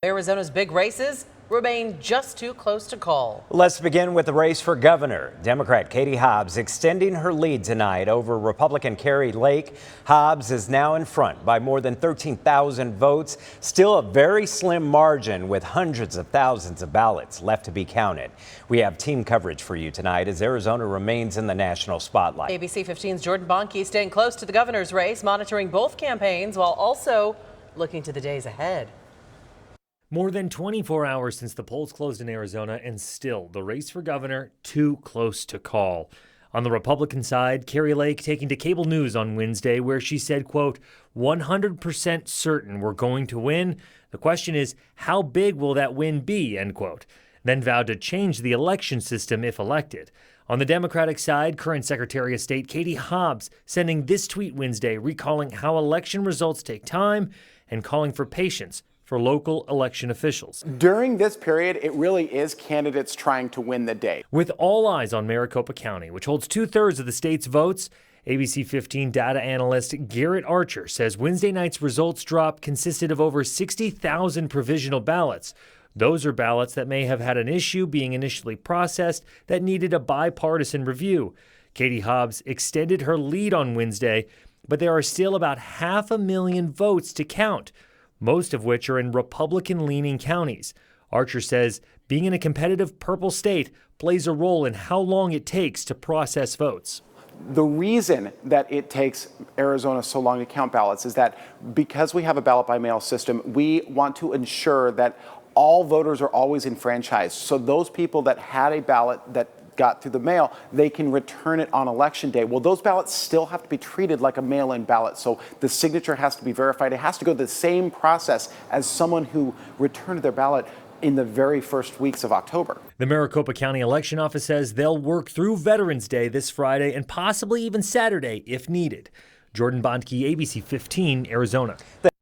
Arizona's big races remain just too close to call. Let's begin with the race for governor. Democrat Katie Hobbs extending her lead tonight over Republican Kari Lake. Hobbs is now in front by more than 13,000 votes. Still a very slim margin with hundreds of thousands of ballots left to be counted. We have team coverage for you tonight as Arizona remains in the national spotlight. ABC15's Jordan Bonnke staying close to the governor's race, monitoring both campaigns while also looking to the days ahead. More than 24 hours since the polls closed in Arizona, and still the race for governor too close to call. On the Republican side, Kari Lake taking to cable news on Wednesday where she said, quote, 100% certain we're going to win. The question is, how big will that win be, end quote. Then vowed to change the election system if elected. On the Democratic side, current Secretary of State Katie Hobbs sending this tweet Wednesday recalling how election results take time and calling for patience for local election officials. During this period, it really is candidates trying to win the day. With all eyes on Maricopa County, which holds 2/3 of the state's votes, ABC15 data analyst Garrett Archer says Wednesday night's results drop consisted of over 60,000 provisional ballots. Those are ballots that may have had an issue being initially processed that needed a bipartisan review. Katie Hobbs extended her lead on Wednesday, but there are still about 500,000 votes to count, most of which are in Republican-leaning counties. Archer says being in a competitive purple state plays a role in how long it takes to process votes. The reason that it takes Arizona so long to count ballots is that because we have a ballot by mail system, we want to ensure that all voters are always enfranchised. So those people that had a ballot that got through the mail, they can return it on election day. Well, those ballots still have to be treated like a mail-in ballot. So the signature has to be verified. It has to go the same process as someone who returned their ballot in the very first weeks of October. The Maricopa County Election Office says they'll work through Veterans Day this Friday and possibly even Saturday if needed. Jordan Bonnke, ABC 15, Arizona.